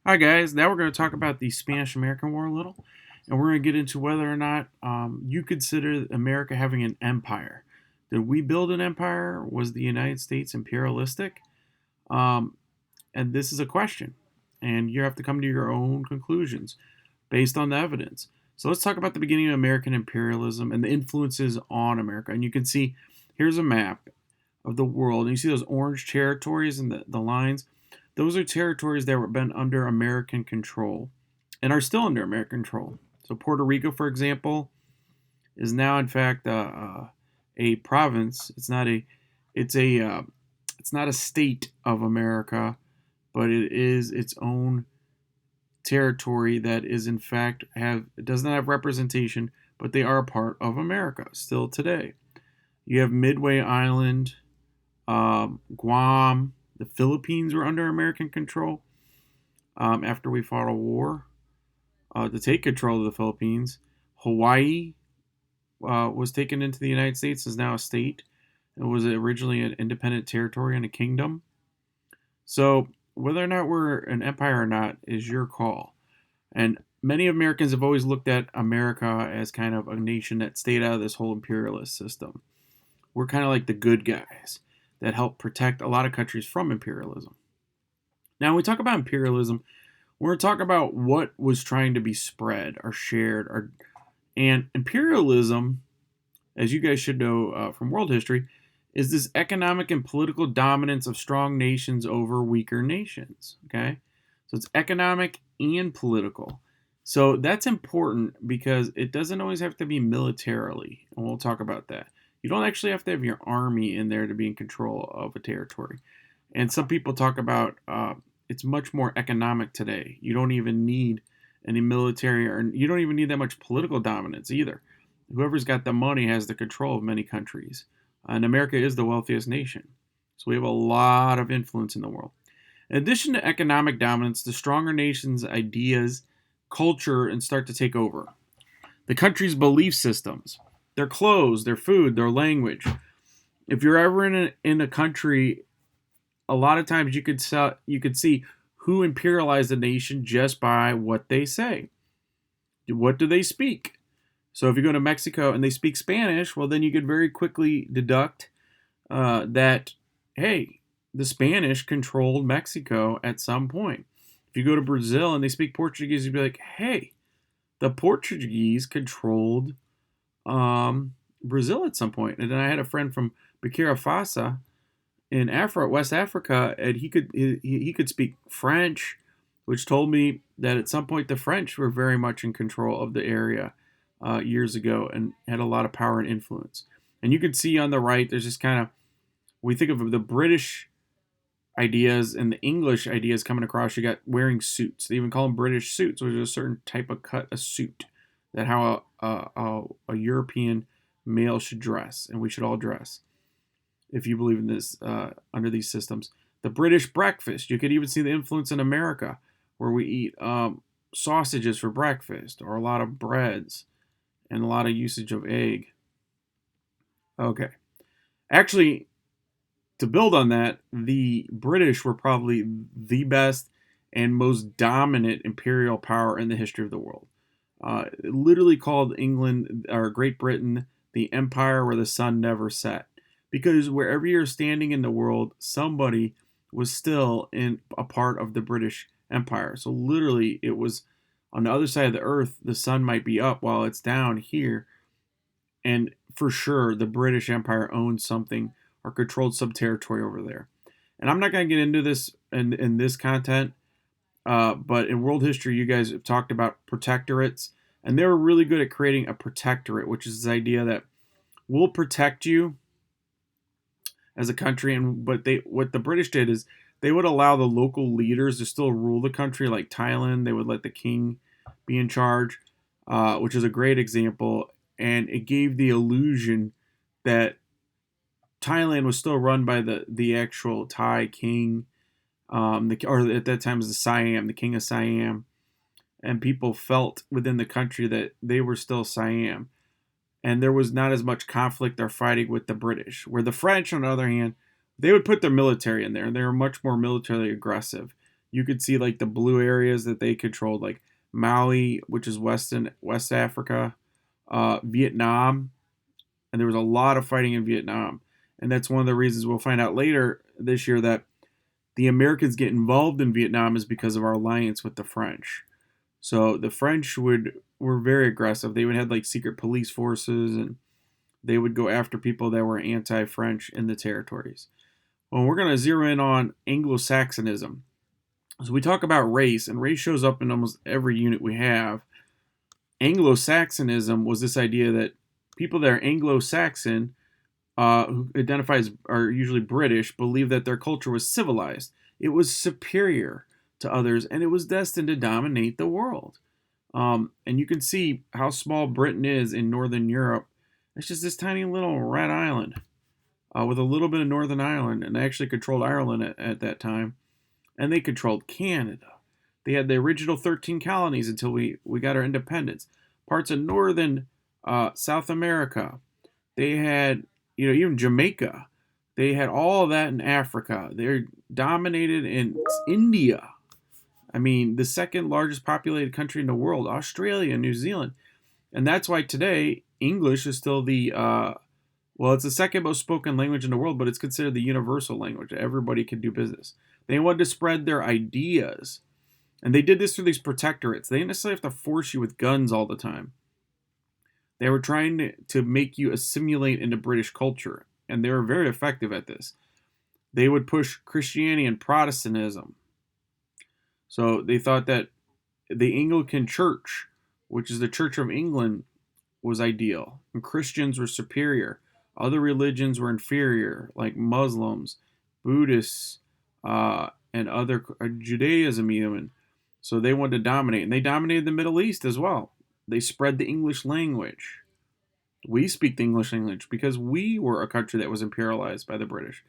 Hi, guys. Now we're going to talk about the Spanish American War a little, and we're going to get into whether or not you consider America having an empire. Did we build an empire? Was the United States imperialistic? Um, and this is a question, and you have to come to your own conclusions based on the evidence. So let's talk about the beginning of American imperialism and the influences on America. And you can see here's a map of the world, and you see those orange territories and the lines. Those are territories that have been under American control and are still under American control. So Puerto Rico, for example, is now in fact a province. It's not a state of America, but it is its own territory that is in fact have it does not have representation, but they are a part of America still today. You have Midway Island, Guam, the Philippines were under American control after we fought a war to take control of the Philippines. Hawaii was taken into the United States, is now a state. It was originally an independent territory and a kingdom. So whether or not we're an empire or not is your call. And many Americans have always looked at America as kind of a nation that stayed out of this whole imperialist system. We're kind of like the good guys that help protect a lot of countries from imperialism. Now, when we talk about imperialism, we're going to talk about what was trying to be spread or shared. And imperialism, as you guys should know from world history, is this economic and political dominance of strong nations over weaker nations. Okay? So it's economic and political. So that's important because it doesn't always have to be militarily. And we'll talk about that. You don't actually have to have your army in there to be in control of a territory. And some people talk about it's much more economic today. You don't even need any military, or you don't even need that much political dominance either. Whoever's got the money has the control of many countries. And America is the wealthiest nation. So we have a lot of influence in the world. In addition to economic dominance, the stronger nations' ideas, culture, and start to take over. The country's belief systems, their clothes, their food, their language. If you're ever in a country, a lot of times you could see who imperialized the nation just by what they say. What do they speak? So if you go to Mexico and they speak Spanish, well, then you could very quickly deduct that, hey, the Spanish controlled Mexico at some point. If you go to Brazil and they speak Portuguese, you'd be like, hey, the Portuguese controlled Brazil at some point. And then I had a friend from Burkina Faso in West Africa, and he could speak French, which told me that at some point the French were very much in control of the area years ago and had a lot of power and influence. And you can see on the right, there's just kind of, we think of the British ideas and the English ideas coming across. You got wearing suits. They even call them British suits, which is a certain type of cut, a suit, that how a European male should dress, and we should all dress if you believe in this under these systems. The British breakfast. You could even see the influence in America, where we eat sausages for breakfast, or a lot of breads, and a lot of usage of egg. Okay. Actually, to build on that, the British were probably the best and most dominant imperial power in the history of the world. Literally called England or Great Britain the empire where the sun never set. Because wherever you're standing in the world, somebody was still in a part of the British Empire. So literally, it was on the other side of the earth, the sun might be up while it's down here. And for sure, the British Empire owned something or controlled some territory over there. And I'm not going to get into this in this content, but in world history, you guys have talked about protectorates. And they were really good at creating a protectorate, which is this idea that we'll protect you as a country. And what the British did is they would allow the local leaders to still rule the country, like Thailand. They would let the king be in charge, which is a great example. And it gave the illusion that Thailand was still run by the actual Thai king, or at that time it was the Siam, the king of Siam. And people felt within the country that they were still Siam. And there was not as much conflict or fighting with the British. Where the French, on the other hand, they would put their military in there, and they were much more militarily aggressive You could see like the blue areas that they controlled, like Mali, which is West Africa, Vietnam, and there was a lot of fighting in Vietnam. And that's one of the reasons we'll find out later this year that the Americans get involved in Vietnam is because of our alliance with the French. So the French were very aggressive. They would have like secret police forces, and they would go after people that were anti-French in the territories. Well, we're going to zero in on Anglo Saxonism. So we talk about race, and race shows up in almost every unit we have. Anglo Saxonism was this idea that people that are Anglo Saxon, who identify as are usually British, believe that their culture was civilized. It was superior to others, and it was destined to dominate the world. And you can see how small Britain is in Northern Europe. It's just this tiny little red island with a little bit of Northern Ireland, and they actually controlled Ireland at that time. And they controlled Canada. They had the original 13 colonies until we got our independence. Parts of northern South America. They had, even Jamaica. They had all of that in Africa. They're dominated in India. I mean, the second largest populated country in the world, Australia, New Zealand. And that's why today English is still it's the second most spoken language in the world, but it's considered the universal language. Everybody can do business. They wanted to spread their ideas. And they did this through these protectorates. They didn't necessarily have to force you with guns all the time. They were trying to make you assimilate into British culture. And they were very effective at this. They would push Christianity and Protestantism. So they thought that the Anglican Church, which is the Church of England, was ideal. And Christians were superior. Other religions were inferior, like Muslims, Buddhists, and other Judaism even. So they wanted to dominate. And they dominated the Middle East as well. They spread the English language. We speak the English language because we were a country that was imperialized by the British.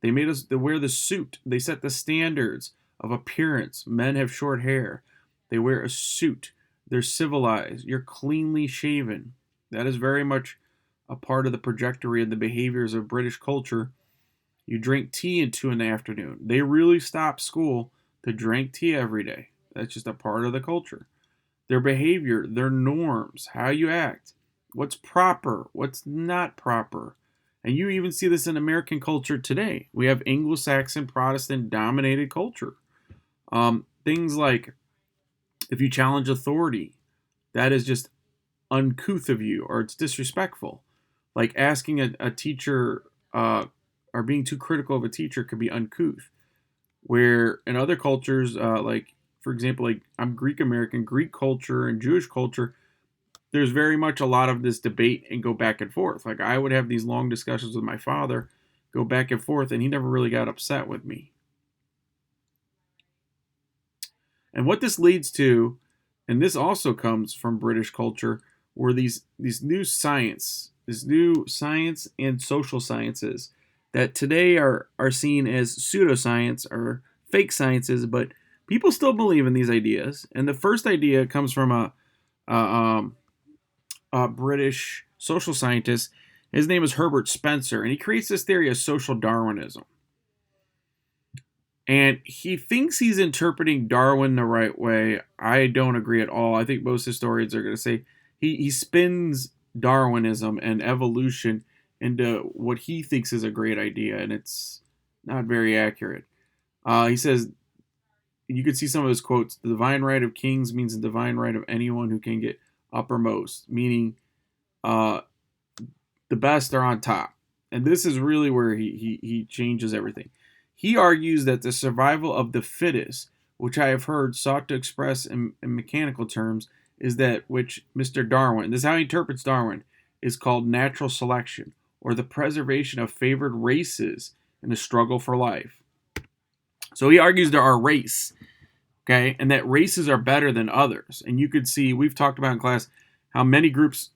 They made us wear the suit. They set the standards of appearance. Men have short hair. They wear a suit. They're civilized. You're cleanly shaven. That is very much a part of the trajectory and the behaviors of British culture. You drink tea at 2 in the afternoon. They really stopped school to drink tea every day. That's just a part of the culture. Their behavior, their norms, how you act, what's proper, what's not proper. And you even see this in American culture today. We have Anglo-Saxon, Protestant dominated culture. Things like if you challenge authority, that is just uncouth of you, or it's disrespectful. Like asking a teacher or being too critical of a teacher could be uncouth. Where in other cultures, like for example, like I'm Greek American, Greek culture and Jewish culture, there's very much a lot of this debate and go back and forth. Like I would have these long discussions with my father, go back and forth, and he never really got upset with me. And what this leads to, and this also comes from British culture, were these new science, and social sciences that today are seen as pseudoscience or fake sciences, but people still believe in these ideas. And the first idea comes from a British social scientist. His name is Herbert Spencer, and he creates this theory of social Darwinism. And he thinks he's interpreting Darwin the right way. I don't agree at all. I think most historians are going to say he spins Darwinism and evolution into what he thinks is a great idea, and it's not very accurate. He says, you can see some of his quotes, the divine right of kings means the divine right of anyone who can get uppermost, meaning the best are on top. And this is really where he changes everything. He argues that the survival of the fittest, which I have heard sought to express in mechanical terms, is that which Mr. Darwin, this is how he interprets Darwin, is called natural selection, or the preservation of favored races in the struggle for life. So he argues there are race, okay, and that races are better than others. And you could see, we've talked about in class, how many groups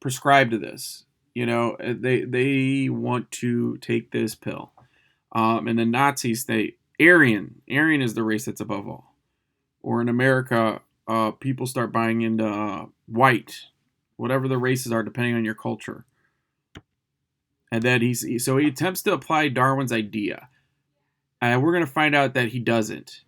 prescribe to this. They want to take this pill. And the Nazis, Aryan is the race that's above all. Or in America, people start buying into white, whatever the races are, depending on your culture. And then he attempts to apply Darwin's idea. We're going to find out that he doesn't.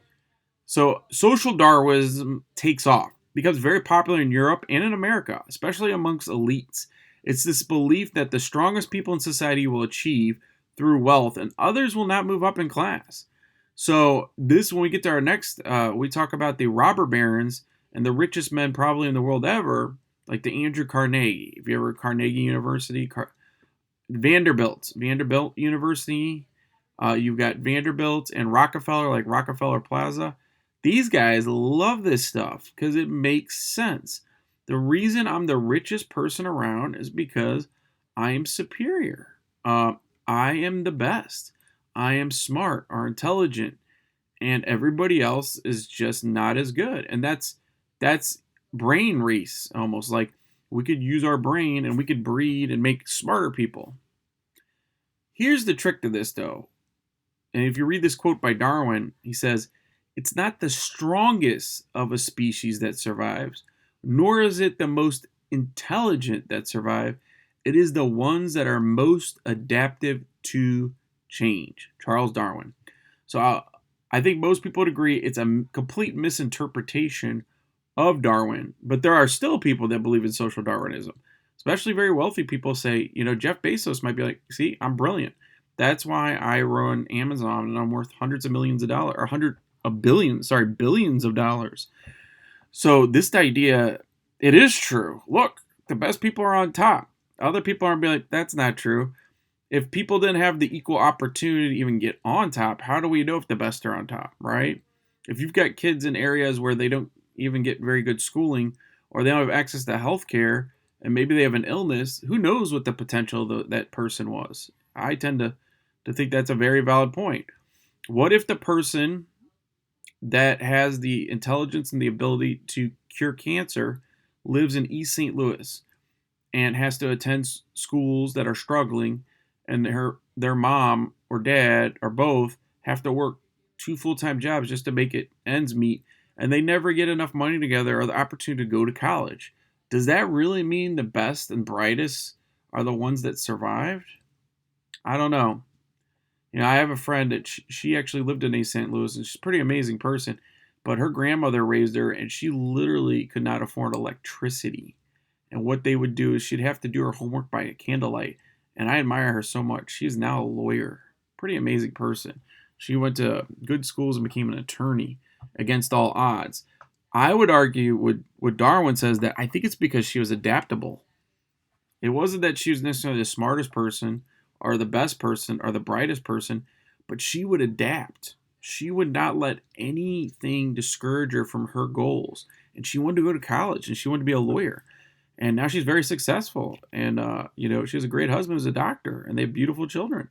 So social Darwinism takes off, becomes very popular in Europe and in America, especially amongst elites. It's this belief that the strongest people in society will achieve through wealth and others will not move up in class. So this, when we get to our next, we talk about the robber barons and the richest men probably in the world ever, like the Andrew Carnegie. If you ever Carnegie University, Vanderbilt University. You've got Vanderbilt and Rockefeller, like Rockefeller Plaza. These guys love this stuff because it makes sense. The reason I'm the richest person around is because I am superior. I am the best. I am smart or intelligent, and everybody else is just not as good. And that's brain race almost. Like we could use our brain and we could breed and make smarter people. Here's the trick to this, though. And if you read this quote by Darwin, he says, it's not the strongest of a species that survives, nor is it the most intelligent that survive. It is the ones that are most adaptive to change. Charles Darwin. So I think most people would agree it's a complete misinterpretation of Darwin, but there are still people that believe in social Darwinism. Especially very wealthy people say, Jeff Bezos might be like, see, I'm brilliant. That's why I run Amazon and I'm worth hundreds of millions of dollars, or billions of dollars. So this idea, it is true. Look, the best people are on top. Other people aren't be like, that's not true. If people didn't have the equal opportunity to even get on top, how do we know if the best are on top, right? If you've got kids in areas where they don't even get very good schooling or they don't have access to health care and maybe they have an illness, who knows what the potential of that person was? I tend to think that's a very valid point. What if the person that has the intelligence and the ability to cure cancer lives in East St. Louis and has to attend schools that are struggling, and their mom or dad or both have to work two full-time jobs just to make it ends meet, and they never get enough money together or the opportunity to go to college? Does that really mean the best and brightest are the ones that survived? I don't know. I have a friend that she actually lived in East St. Louis, and she's a pretty amazing person. But her grandmother raised her, and she literally could not afford electricity. And what they would do is she'd have to do her homework by candlelight. And I admire her so much. She's now a lawyer. Pretty amazing person. She went to good schools and became an attorney against all odds. I would argue with what Darwin says, that I think it's because she was adaptable. It wasn't that she was necessarily the smartest person or the best person or the brightest person, but she would adapt. She would not let anything discourage her from her goals. And she wanted to go to college and she wanted to be a lawyer. And now she's very successful. And, she has a great husband who's a doctor and they have beautiful children.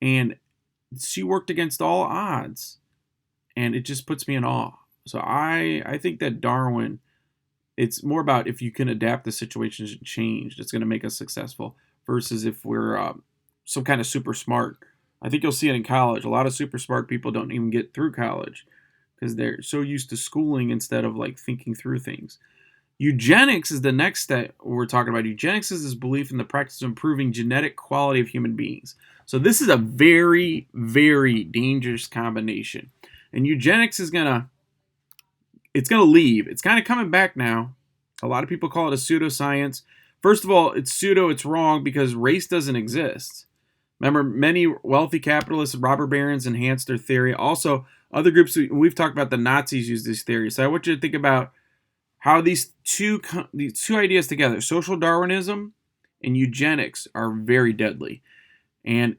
And she worked against all odds. And it just puts me in awe. So I think that Darwin, it's more about if you can adapt the situations and change, it's going to make us successful versus if we're some kind of super smart. I think you'll see it in college. A lot of super smart people don't even get through college because they're so used to schooling instead of like thinking through things. Eugenics is the next step we're talking about. Eugenics is this belief in the practice of improving genetic quality of human beings. So this is a very, very dangerous combination. And eugenics is it's gonna leave. It's kind of coming back now. A lot of people call it a pseudoscience. First of all, it's pseudo, it's wrong because race doesn't exist. Remember, many wealthy capitalists, robber barons, enhanced their theory. Also, other groups, we've talked about the Nazis use this theory. So I want you to think about how these two ideas together, social Darwinism and eugenics, are very deadly. And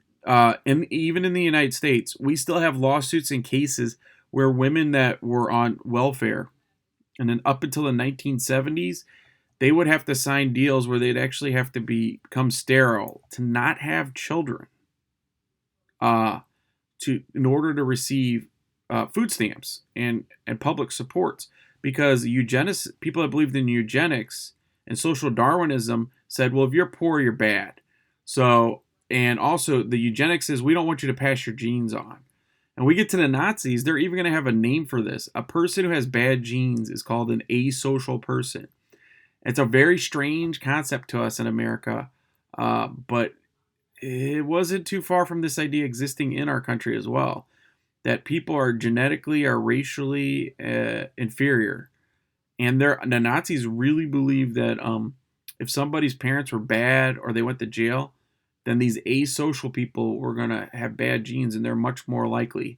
even in the United States, we still have lawsuits and cases where women that were on welfare, and then up until the 1970s, they would have to sign deals where they'd actually have to become sterile to not have children, in order to receive food stamps and public supports. Because people that believed in eugenics and social Darwinism said, well, if you're poor, you're bad. So, and also the eugenics is, we don't want you to pass your genes on. And we get to the Nazis, they're even going to have a name for this. A person who has bad genes is called an asocial person. It's a very strange concept to us in America, but it wasn't too far from this idea existing in our country as well. that people are genetically or racially inferior, and the Nazis really believe that if somebody's parents were bad or they went to jail, then these asocial people were gonna have bad genes, and they're much more likely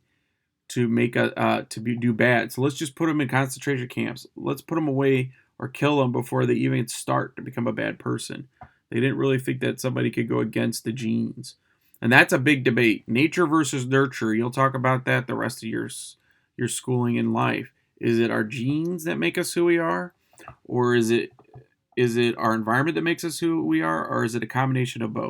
to do bad. So let's just put them in concentration camps. Let's put them away or kill them before they even start to become a bad person. They didn't really think that somebody could go against the genes. And that's a big debate. Nature versus nurture. You'll talk about that the rest of your schooling in life. Is it our genes that make us who we are? Or is it our environment that makes us who we are? Or is it a combination of both?